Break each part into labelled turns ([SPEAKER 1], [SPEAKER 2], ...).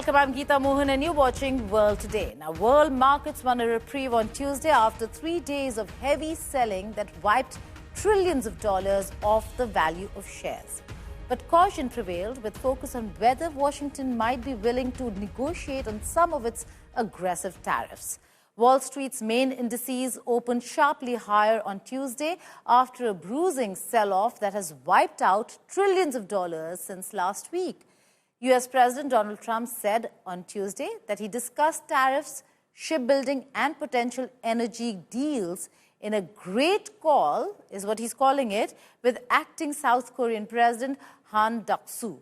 [SPEAKER 1] Welcome, I'm Geeta, Mohan, and you're watching World Today. Now, world markets won a reprieve on Tuesday after 3 days of heavy selling that wiped trillions of dollars off the value of shares. But caution prevailed, with focus on whether Washington might be willing to negotiate on some of its aggressive tariffs. Wall Street's main indices opened sharply higher on Tuesday after a bruising sell-off that has wiped out trillions of dollars since last week. U.S. President Donald Trump said on Tuesday that he discussed tariffs, shipbuilding, and potential energy deals in a great call, is what he's calling it, with acting South Korean President Han Duck-soo.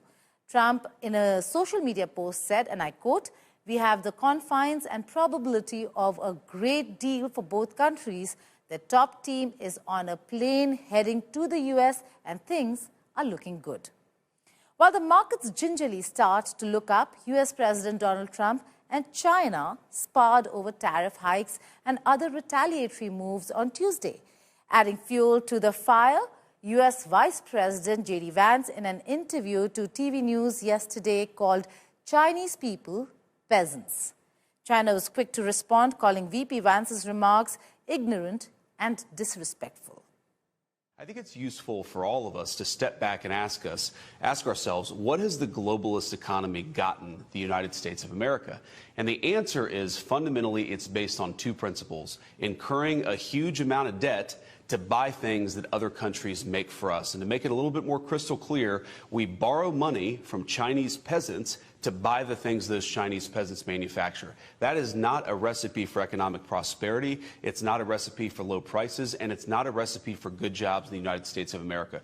[SPEAKER 1] Trump, in a social media post, said, and I quote, "We have the confines and probability of a great deal for both countries. The top team is on a plane heading to the U.S. and things are looking good." While the markets gingerly start to look up, U.S. President Donald Trump and China sparred over tariff hikes and other retaliatory moves on Tuesday. Adding fuel to the fire, U.S. Vice President J.D. Vance, in an interview to TV News yesterday, called Chinese people peasants. China was quick to respond, calling VP Vance's remarks ignorant and disrespectful.
[SPEAKER 2] I think it's useful for all of us to step back and ask ourselves, what has the globalist economy gotten the United States of America? And the answer is fundamentally it's based on two principles: incurring a huge amount of debt to buy things that other countries make for us. And to make it a little bit more crystal clear, we borrow money from Chinese peasants to buy the things those Chinese peasants manufacture. That is not a recipe for economic prosperity. It's not a recipe for low prices, and it's not a recipe for good jobs in the United States of America.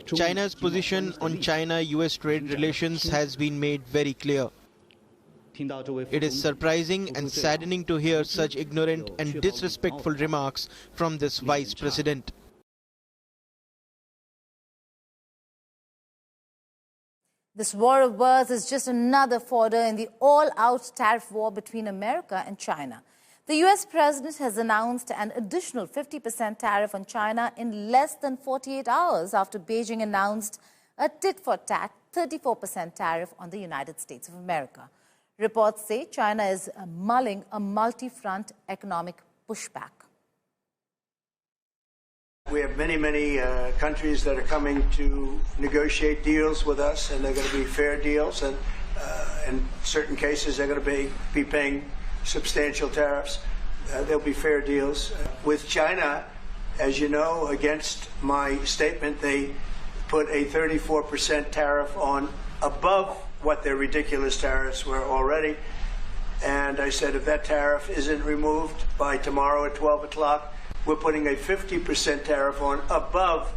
[SPEAKER 3] China's position on China-US trade relations has been made very clear. It is surprising and saddening to hear such ignorant and disrespectful remarks from this vice president.
[SPEAKER 1] This war of words is just another fodder in the all-out tariff war between America and China. The U.S. president has announced an additional 50% tariff on China in less than 48 hours after Beijing announced a tit-for-tat 34% tariff on the United States of America. Reports say China is mulling a multi-front economic pushback.
[SPEAKER 4] We have many countries that are coming to negotiate deals with us, and they're going to be fair deals, and in certain cases they're going to be paying substantial tariffs. There'll be fair deals. With China, as you know, against my statement, they put a 34% tariff on above what their ridiculous tariffs were already. And I said, if that tariff isn't removed by tomorrow at 12 o'clock, we're putting a 50% tariff on above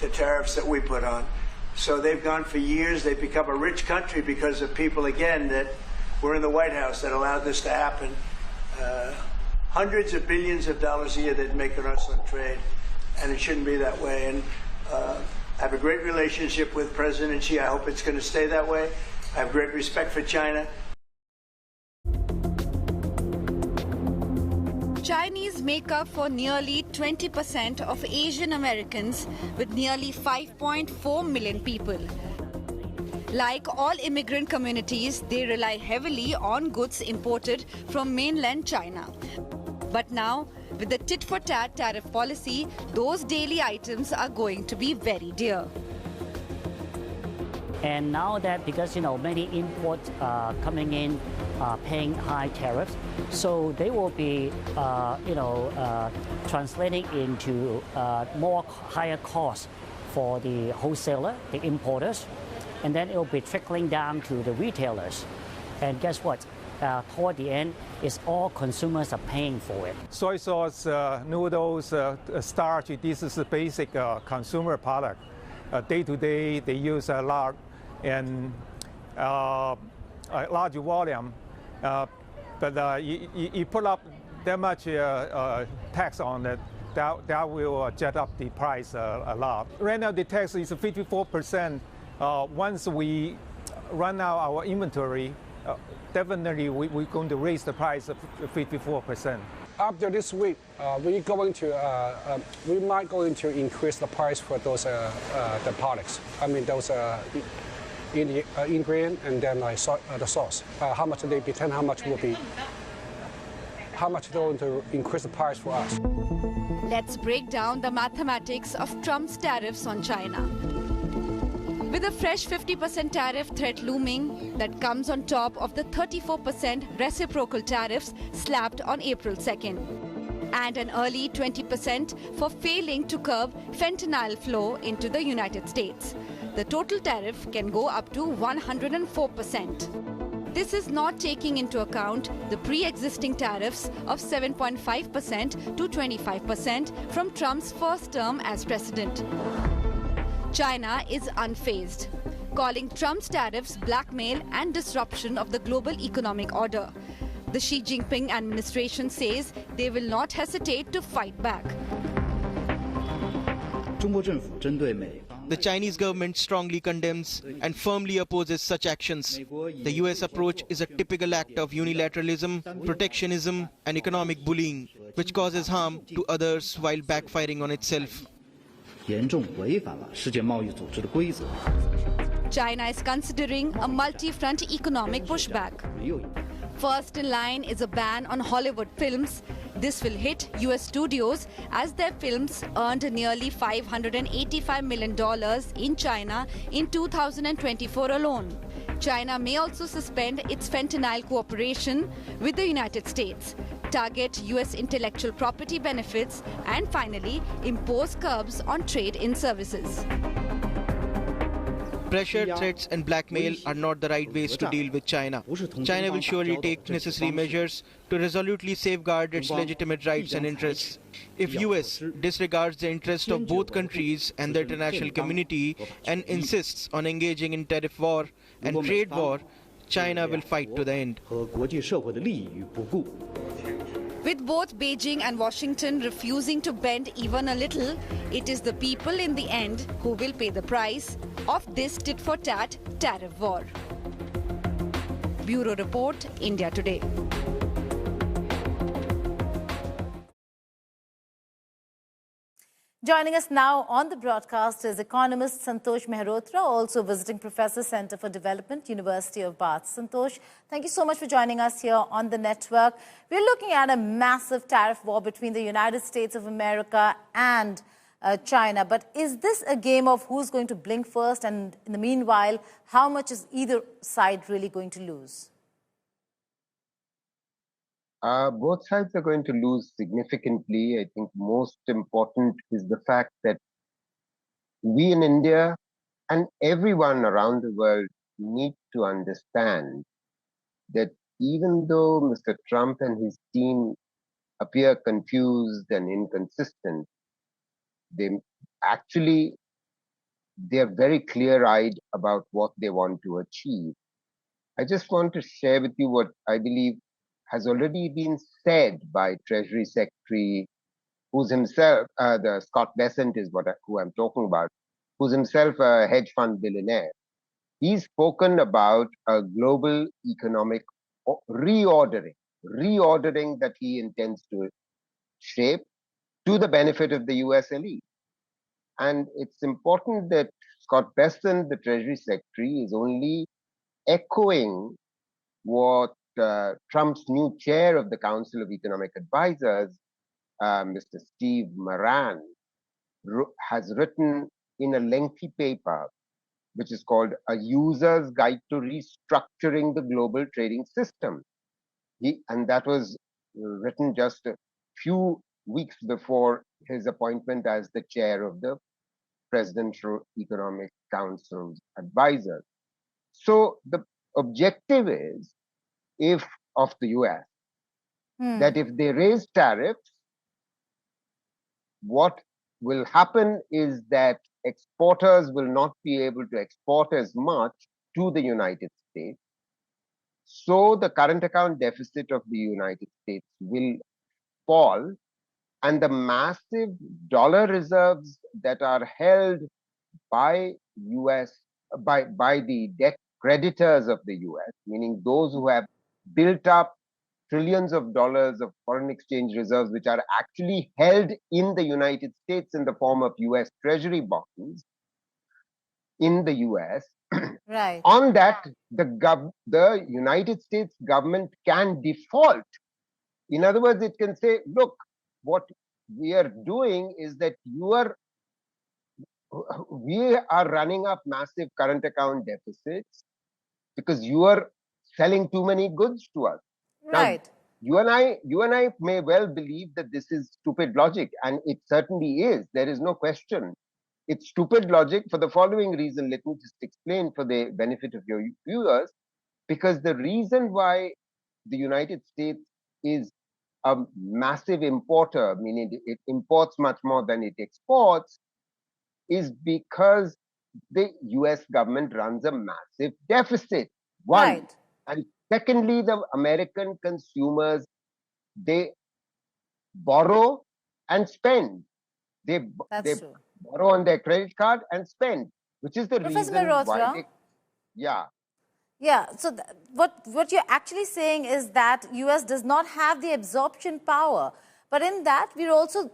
[SPEAKER 4] the tariffs that we put on. So they've gone for years. They've become a rich country because of people, again, that were in the White House that allowed this to happen. Hundreds of billions of dollars a year they'd make on us on trade, and it shouldn't be that way. And I have a great relationship with President Xi. I hope it's going to stay that way. I have great respect for China.
[SPEAKER 5] Chinese make up for nearly 20% of Asian Americans, with nearly 5.4 million people. Like all immigrant communities, they rely heavily on goods imported from mainland China. But now, with the tit-for-tat tariff policy, those daily items are going to be very dear.
[SPEAKER 6] And now that, because many imports coming in paying high tariffs, so they will be translating into more higher costs for the wholesaler, the importers, and then it will be trickling down to the retailers. And guess what? Toward the end, it's all consumers are paying for it.
[SPEAKER 7] Soy sauce, noodles, starch, this is a basic consumer product. Day to day, they use a lot and a large volume. But you put up that much tax on it, that will jet up the price a lot. Right now, the tax is 54%. Once we run out our inventory, definitely we're going to raise the price of 54%.
[SPEAKER 8] After this week, we might going to increase the price for those the products. I mean those in the ingredient and then the sauce. How much they pretend, how much they're going to increase the price for us.
[SPEAKER 5] Let's break down the mathematics of Trump's tariffs on China. With a fresh 50% tariff threat looming that comes on top of the 34% reciprocal tariffs slapped on April 2nd, and an early 20% for failing to curb fentanyl flow into the United States. The total tariff can go up to 104%. This is not taking into account the pre-existing tariffs of 7.5% to 25% from Trump's first term as president. China is unfazed, calling Trump's tariffs blackmail and disruption of the global economic order. The Xi Jinping administration says they will not hesitate to fight back.
[SPEAKER 3] The Chinese government strongly condemns and firmly opposes such actions. The US approach is a typical act of unilateralism, protectionism, and economic bullying, which causes harm to others while backfiring on itself.
[SPEAKER 5] China is considering a multi-front economic pushback. First in line is a ban on Hollywood films. This will hit US studios as their films earned nearly $585 million in China in 2024 alone. China may also suspend its fentanyl cooperation with the United States, target US intellectual property benefits, and finally impose curbs on trade in services.
[SPEAKER 3] Pressure, threats and blackmail are not the right ways to deal with China. China will surely take necessary measures to resolutely safeguard its legitimate rights and interests. If US disregards the interests of both countries and the international community and insists on engaging in tariff war and trade war, China will fight to the end.
[SPEAKER 5] With both Beijing and Washington refusing to bend even a little, it is the people in the end who will pay the price of this tit-for-tat tariff war. Bureau Report, India Today.
[SPEAKER 1] Joining us now on the broadcast is economist Santosh Mehrotra, also visiting professor, Center for Development, University of Bath. Santosh, thank you so much for joining us here on the network. We're looking at a massive tariff war between the United States of America and China. But is this a game of who's going to blink first? And in the meanwhile, how much is either side really going to lose?
[SPEAKER 9] Both sides are going to lose significantly. I think most important is the fact that we in India and everyone around the world need to understand that even though Mr. Trump and his team appear confused and inconsistent, they're very clear-eyed about what they want to achieve. I just want to share with you what I believe has already been said by Treasury Secretary, who's himself, the Scott Bessent is who I'm talking about, who's himself a hedge fund billionaire. He's spoken about a global economic reordering that he intends to shape to the benefit of the US elite. And it's important that Scott Bessent, the Treasury Secretary, is only echoing what Trump's new chair of the Council of Economic Advisors, Mr. Steve Moran, has written in a lengthy paper, which is called A User's Guide to Restructuring the Global Trading System. And that was written just a few weeks before his appointment as the chair of the Presidential Economic Council's advisors. So the objective is, of the US, that if they raise tariffs, what will happen is that exporters will not be able to export as much to the United States. So the current account deficit of the United States will fall, and the massive dollar reserves that are held by the debt creditors of the US, meaning those who have built up trillions of dollars of foreign exchange reserves, which are actually held in the United States in the form of US Treasury bonds in the US,
[SPEAKER 1] Right.
[SPEAKER 9] On that, the United States government can default. In other words, it can say, look, what we are doing is that we are running up massive current account deficits because you are selling too many goods to us. Now,
[SPEAKER 1] Right.
[SPEAKER 9] you and I may well believe that this is stupid logic, and it certainly is. There is no question. It's stupid logic for the following reason. Let me just explain for the benefit of your viewers. Because the reason why the United States is a massive importer, meaning it imports much more than it exports, is because the US government runs a massive deficit. One.
[SPEAKER 1] Right.
[SPEAKER 9] And secondly, the American consumers, they borrow and spend. They
[SPEAKER 1] That's true.
[SPEAKER 9] borrow on their credit card and spend, which is the
[SPEAKER 1] Professor
[SPEAKER 9] reason why
[SPEAKER 1] Mehrotra,
[SPEAKER 9] they, yeah.
[SPEAKER 1] yeah, so what you're actually saying is that US does not have the absorption power. But in that, we also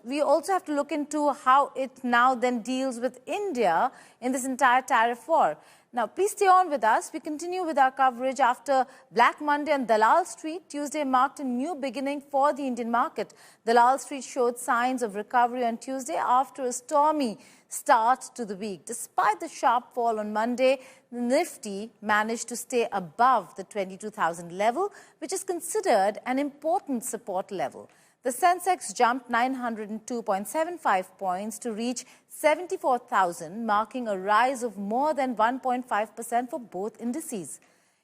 [SPEAKER 1] have to look into how it now then deals with India in this entire tariff war. Now, please stay on with us. We continue with our coverage after Black Monday on Dalal Street. Tuesday marked a new beginning for the Indian market. Dalal Street showed signs of recovery on Tuesday after a stormy start to the week. Despite the sharp fall on Monday, the Nifty managed to stay above the 22,000 level, which is considered an important support level. The Sensex jumped 902.75 points to reach 74,000, marking a rise of more than 1.5% for both indices.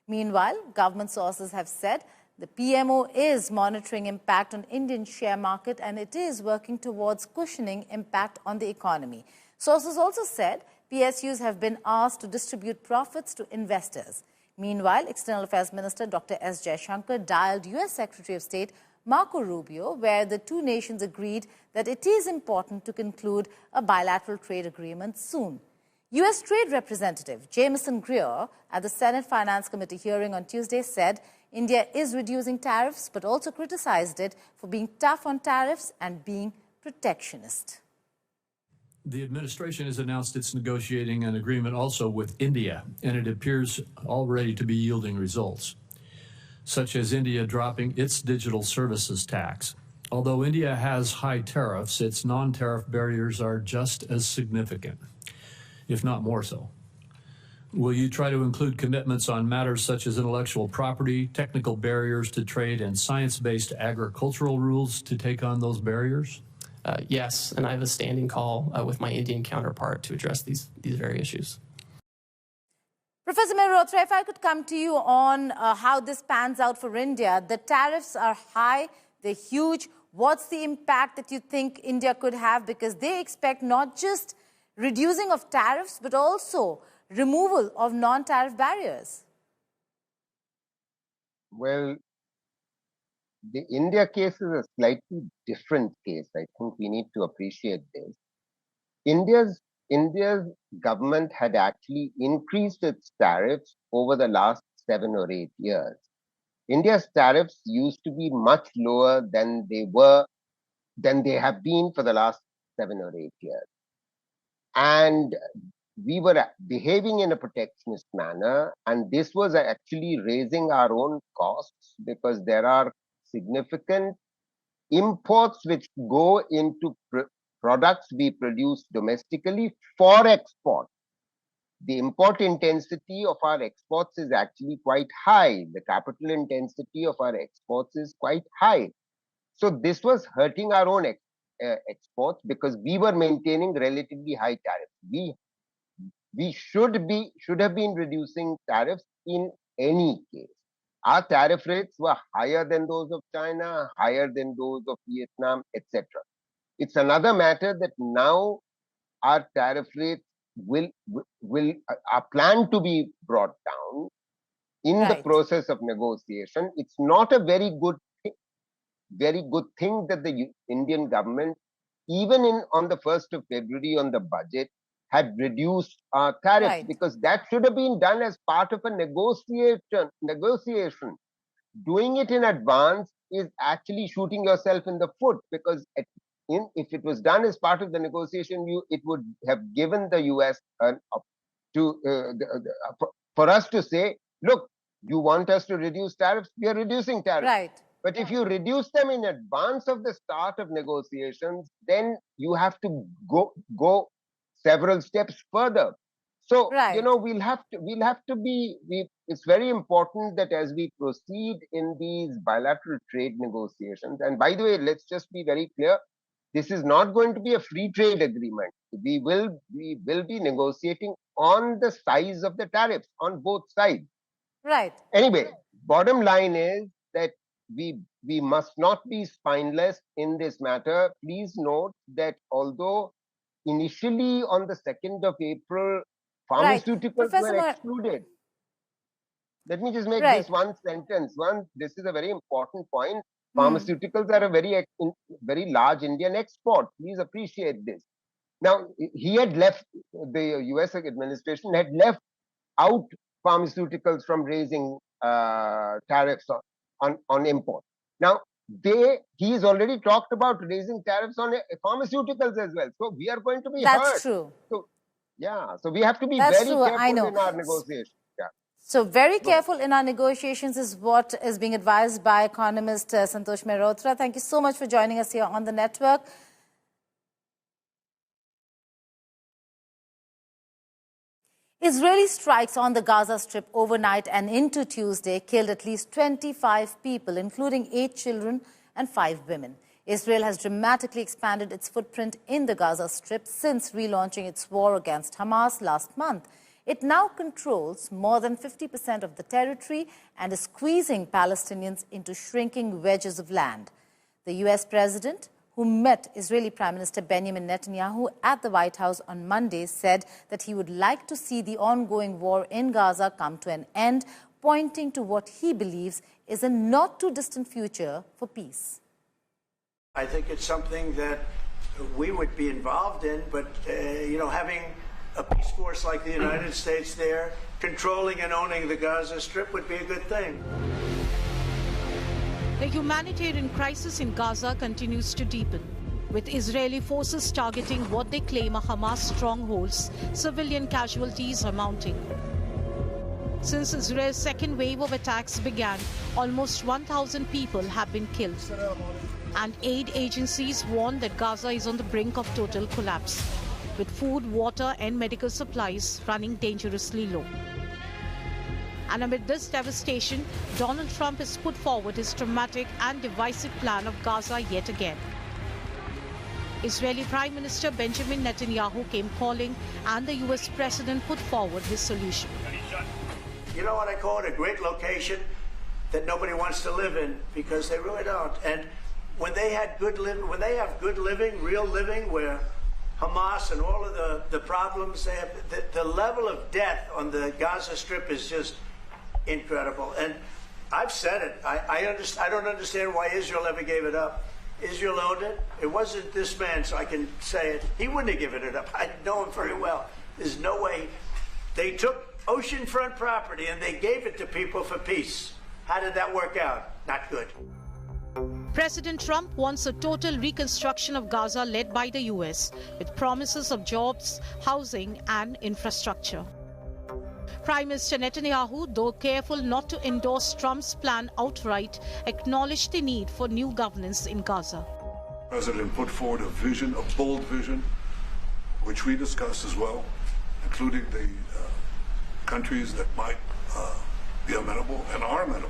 [SPEAKER 1] Meanwhile, government sources have said the PMO is monitoring impact on Indian share market and it is working towards cushioning impact on the economy. Sources also said PSUs have been asked to distribute profits to investors. Meanwhile, External Affairs Minister Dr. S. Jaishankar dialed US Secretary of State Marco Rubio, where the two nations agreed that it is important to conclude a bilateral trade agreement soon. U.S. Trade Representative Jameson Greer at the Senate Finance Committee hearing on Tuesday said India is reducing tariffs, but also criticized it for being tough on tariffs and being protectionist.
[SPEAKER 10] The administration has announced it's negotiating an agreement also with India, and it appears already to be yielding results, such as India dropping its digital services tax. Although India has high tariffs, its non-tariff barriers are just as significant, if not more so. Will you try to include commitments on matters such as intellectual property, technical barriers to trade, and science-based agricultural rules to take on those barriers?
[SPEAKER 11] Yes, and I have a standing call with my Indian counterpart to address these very issues.
[SPEAKER 1] Professor Mehrotra, if I could come to you on how this pans out for India. The tariffs are high, they're huge. What's the impact that you think India could have? Because they expect not just reducing of tariffs, but also removal of non-tariff barriers.
[SPEAKER 9] Well, the India case is a slightly different case. I think we need to appreciate this. India's government had actually increased its tariffs over the last 7 or 8 years. India's tariffs used to be much lower than they have been for the last 7 or 8 years. And we were behaving in a protectionist manner, and this was actually raising our own costs because there are significant imports which go into products we produce domestically for export. The import intensity of our exports is actually quite high. The capital intensity of our exports is quite high. So this was hurting our own exports because we were maintaining relatively high tariffs. We should have been reducing tariffs in any case. Our tariff rates were higher than those of China, higher than those of Vietnam, etc. It's another matter that now our tariff rates are planned to be brought down in the process of negotiation. It's not a very good thing that the Indian government, even on the 1st of February on the budget, had reduced our tariffs, because that should have been done as part of a negotiation. Doing it in advance is actually shooting yourself in the foot, because if it was done as part of the negotiation, it would have given the US for us to say, look, you want us to reduce tariffs? We are reducing tariffs.
[SPEAKER 1] Right.
[SPEAKER 9] But if you reduce them in advance of the start of negotiations, then you have to go several steps further. So,
[SPEAKER 1] right.
[SPEAKER 9] we'll have to be, it's very important that as we proceed in these bilateral trade negotiations, and by the way, let's just be very clear, this is not going to be a free trade agreement. We will be negotiating on the size of the tariffs on both sides.
[SPEAKER 1] Right.
[SPEAKER 9] Anyway, bottom line is that we must not be spineless in this matter. Please note that although initially on the 2nd of April, pharmaceuticals were excluded. Let me just make this one sentence. This is a very important point. Pharmaceuticals are a very large Indian export. Please appreciate this. Now, he had left, the US administration had left out pharmaceuticals from raising tariffs on import. Now, he's already talked about raising tariffs on pharmaceuticals as well. So we are going to be hurt.
[SPEAKER 1] That's true.
[SPEAKER 9] So, so we have to be very careful in our negotiations.
[SPEAKER 1] So very careful in our negotiations is what is being advised by economist Santosh Mehrotra. Thank you so much for joining us here on the network. Israeli strikes on the Gaza Strip overnight and into Tuesday killed at least 25 people, including 8 children and 5 women. Israel has dramatically expanded its footprint in the Gaza Strip since relaunching its war against Hamas last month. It now controls more than 50% of the territory and is squeezing Palestinians into shrinking wedges of land. The US president, who met Israeli Prime Minister Benjamin Netanyahu at the White House on Monday, said that he would like to see the ongoing war in Gaza come to an end, pointing to what he believes is a not-too-distant future for peace.
[SPEAKER 4] I think it's something that we would be involved in, but, having a peace force like the United States there, controlling and owning the Gaza Strip would be a good thing.
[SPEAKER 12] The humanitarian crisis in Gaza continues to deepen, with Israeli forces targeting what they claim are Hamas strongholds. Civilian casualties are mounting. Since Israel's second wave of attacks began, almost 1,000 people have been killed. And aid agencies warn that Gaza is on the brink of total collapse, with food, water and medical supplies running dangerously low. And amid this devastation, Donald Trump has put forward his dramatic and divisive plan of Gaza yet again. Israeli Prime Minister Benjamin Netanyahu came calling, and the US President put forward his solution.
[SPEAKER 4] You know what I call it? A great location that nobody wants to live in, because they really don't. And when they have good living, real living, where Hamas and all of the problems they have, the level of death on the Gaza Strip is just incredible. And I've said it. I don't understand why Israel ever gave it up. Israel owned it. It wasn't this man, so I can say it. He wouldn't have given it up. I know him very well. There's no way. They took oceanfront property and they gave it to people for peace. How did that work out? Not good.
[SPEAKER 12] President Trump wants a total reconstruction of Gaza led by the US, with promises of jobs, housing and infrastructure. Prime Minister Netanyahu, though careful not to endorse Trump's plan outright, acknowledged the need for new governance in Gaza.
[SPEAKER 13] The President put forward a vision, a bold vision, which we discussed as well, including the countries that might be amenable and are amenable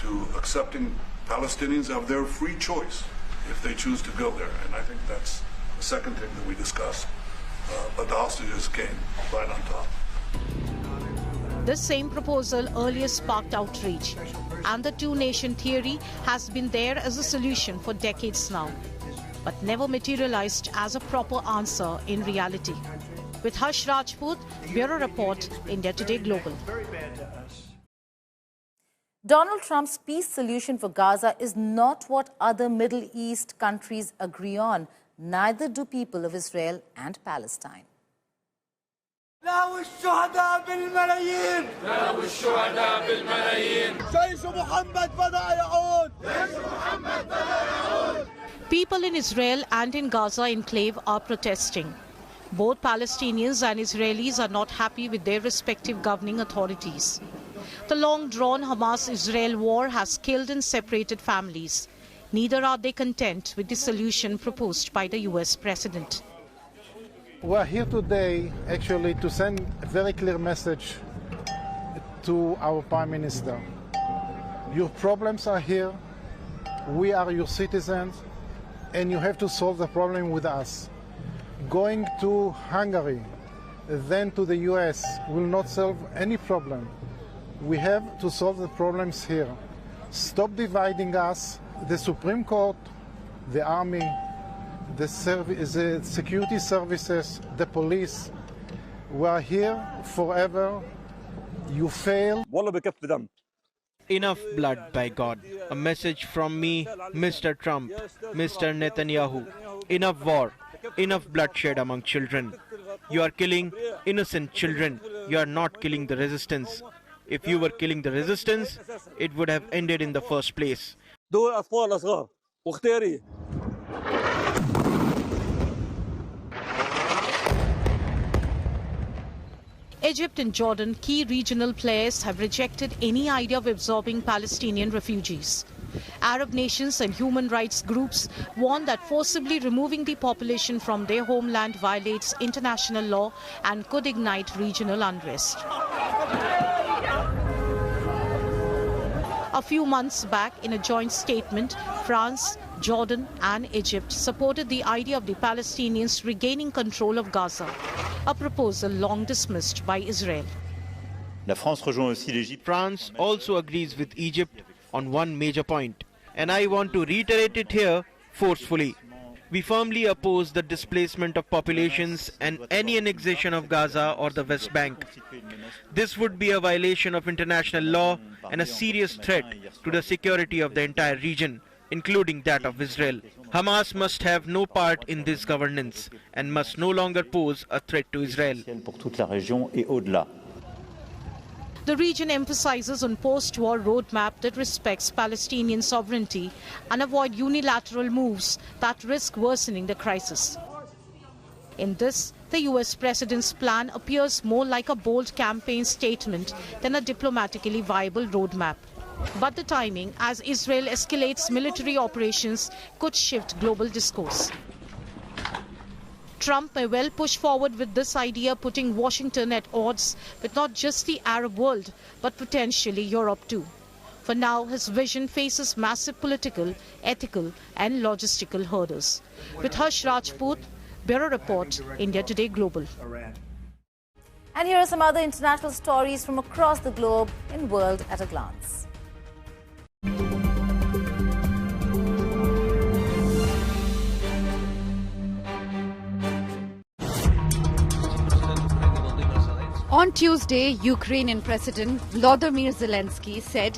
[SPEAKER 13] to accepting Palestinians of their free choice if they choose to go there. And I think that's the second thing that we discussed. But the hostages came right on top.
[SPEAKER 12] This same proposal earlier sparked outrage, and the two-nation theory has been there as a solution for decades now, but never materialized as a proper answer in reality. With Harsh Rajput, Bureau Report, India Today Global.
[SPEAKER 1] Donald Trump's peace solution for Gaza is not what other Middle East countries agree on. Neither do people of Israel and Palestine.
[SPEAKER 12] People in Israel and in Gaza enclave are protesting. Both Palestinians and Israelis are not happy with their respective governing authorities. The long-drawn Hamas-Israel war has killed and separated families. Neither are they content with the solution proposed by the US president.
[SPEAKER 14] We are here today actually to send a very clear message to our Prime Minister. Your problems are here, we are your citizens, and you have to solve the problem with us. Going to Hungary, then to the US will not solve any problem. We have to solve the problems here. Stop dividing us. The Supreme Court, the army, the security services, the police, we are here forever. You fail.
[SPEAKER 3] Enough blood, by God. A message from me, Mr. Trump, Mr. Netanyahu. Enough war, enough bloodshed among children. You are killing innocent children. You are not killing the resistance. If you were killing the resistance, it would have ended in the first place.
[SPEAKER 12] Egypt and Jordan, key regional players, have rejected any idea of absorbing Palestinian refugees. Arab nations and human rights groups warn that forcibly removing the population from their homeland violates international law and could ignite regional unrest. A few months back, in a joint statement, France, Jordan and Egypt supported the idea of the Palestinians regaining control of Gaza, a proposal long dismissed by Israel.
[SPEAKER 3] France also agrees with Egypt on one major point, and I want to reiterate it here forcefully. We firmly oppose the displacement of populations and any annexation of Gaza or the West Bank. This would be a violation of international law and a serious threat to the security of the entire region, including that of Israel. Hamas must have no part in this governance and must no longer pose a threat to Israel.
[SPEAKER 12] The region emphasizes on post-war roadmap that respects Palestinian sovereignty and avoid unilateral moves that risk worsening the crisis. In this, the US president's plan appears more like a bold campaign statement than a diplomatically viable roadmap. But the timing, as Israel escalates military operations, could shift global discourse. Trump may well push forward with this idea, putting Washington at odds with not just the Arab world, but potentially Europe too. For now, his vision faces massive political, ethical and logistical hurdles. With Harsh Rajput, Bureau Report, India Today Global.
[SPEAKER 1] And here are some other international stories from across the globe in World at a Glance.
[SPEAKER 5] On Tuesday, Ukrainian President Volodymyr Zelensky said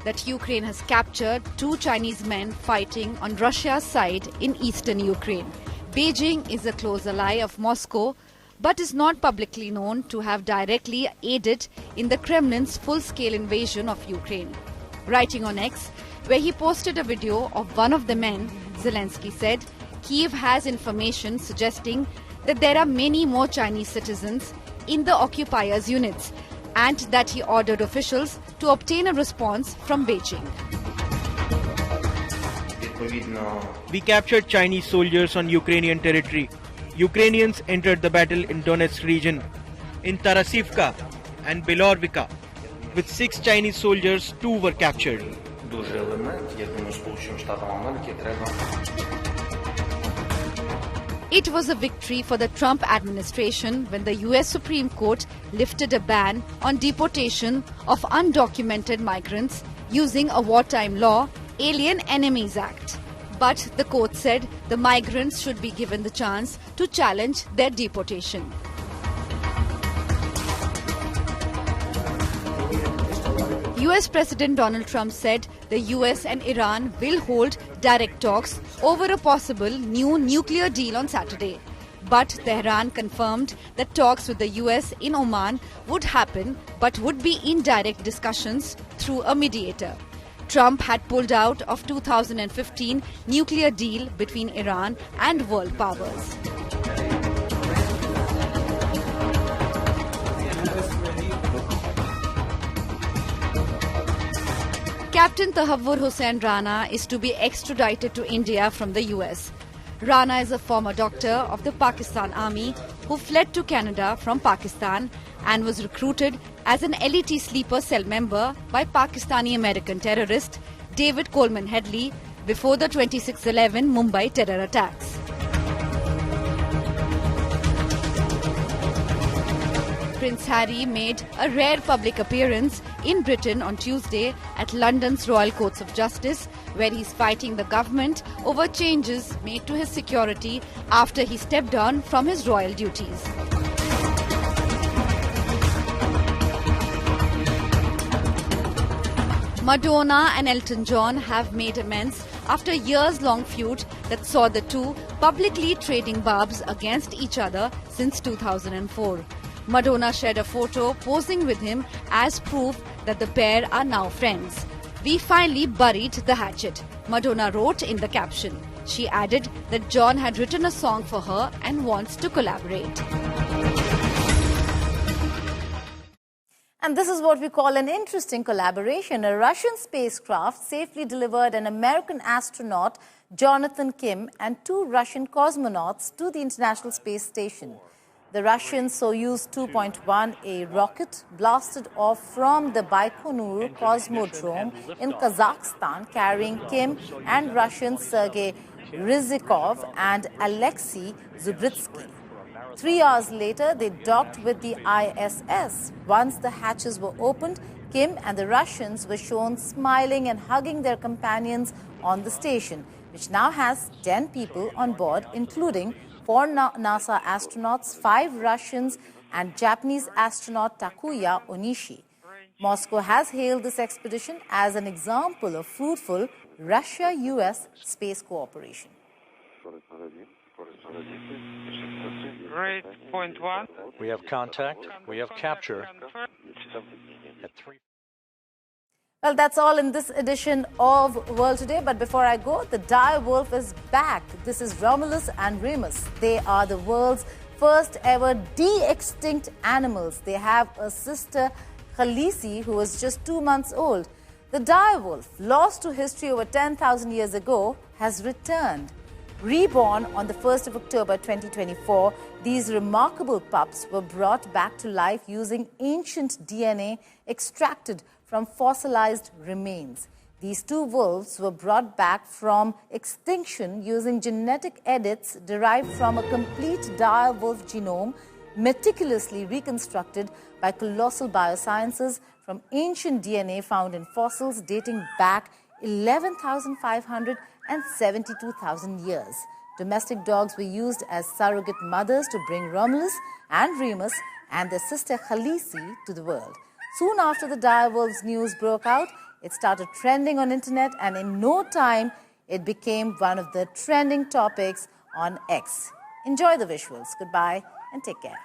[SPEAKER 5] that Ukraine has captured 2 Chinese men fighting on Russia's side in eastern Ukraine. Beijing is a close ally of Moscow, but is not publicly known to have directly aided in the Kremlin's full-scale invasion of Ukraine. Writing on X, where he posted a video of one of the men, Zelensky said, Kyiv has information suggesting that there are many more Chinese citizens in the occupiers' units, and that he ordered officials to obtain a response from Beijing.
[SPEAKER 3] We captured Chinese soldiers on Ukrainian territory. Ukrainians entered the battle in Donetsk region, in Tarasivka and Belorvika. With 6 Chinese soldiers, 2 were captured.
[SPEAKER 5] It was a victory for the Trump administration when the US Supreme Court lifted a ban on deportation of undocumented migrants using a wartime law, Alien Enemies Act. But the court said the migrants should be given the chance to challenge their deportation. US President Donald Trump said the US and Iran will hold direct talks over a possible new nuclear deal on Saturday. But Tehran confirmed that talks with the US in Oman would happen, but would be indirect discussions through a mediator. Trump had pulled out of 2015 nuclear deal between Iran and world powers. Captain Tahavvur Hussain Rana is to be extradited to India from the US. Rana is a former doctor of the Pakistan Army who fled to Canada from Pakistan and was recruited as an LET sleeper cell member by Pakistani-American terrorist David Coleman Headley before the 26/11 Mumbai terror attacks. Prince Harry made a rare public appearance in Britain on Tuesday at London's Royal Courts of Justice, where he's fighting the government over changes made to his security after he stepped down from his royal duties. Madonna and Elton John have made amends after a years-long feud that saw the two publicly trading barbs against each other since 2004. Madonna shared a photo posing with him as proof that the pair are now friends. "We finally buried the hatchet," Madonna wrote in the caption. She added that John had written a song for her and wants to collaborate.
[SPEAKER 1] And this is what we call an interesting collaboration. A Russian spacecraft safely delivered an American astronaut, Jonathan Kim, and 2 Russian cosmonauts to the International Space Station. The Russian Soyuz 2.1A rocket blasted off from the Baikonur Cosmodrome in Kazakhstan, carrying Kim and Russians Sergei Ryzhikov and Alexei Zubritsky. 3 hours later, they docked with the ISS. Once the hatches were opened, Kim and the Russians were shown smiling and hugging their companions on the station, which now has 10 people on board, including 4 NASA astronauts, 5 Russians, and Japanese astronaut Takuya Onishi. Moscow has hailed this expedition as an example of fruitful Russia-US space cooperation.
[SPEAKER 15] Rate point 1.
[SPEAKER 16] We have contact. We have capture. At 3.
[SPEAKER 1] Well, that's all in this edition of World Today. But before I go, the dire wolf is back. This is Romulus and Remus. They are the world's first ever de-extinct animals. They have a sister, Khaleesi, who was just 2 months old. The dire wolf, lost to history over 10,000 years ago, has returned. Reborn on the 1st of October 2024, these remarkable pups were brought back to life using ancient DNA extracted from fossilized remains. These 2 wolves were brought back from extinction using genetic edits derived from a complete dire wolf genome, meticulously reconstructed by colossal biosciences from ancient DNA found in fossils dating back 11,500 and 72,000 years. Domestic dogs were used as surrogate mothers to bring Romulus and Remus and their sister Khaleesi to the world. Soon after the dire wolves news broke out, it started trending on internet, and in no time, it became one of the trending topics on X. Enjoy the visuals. Goodbye and take care.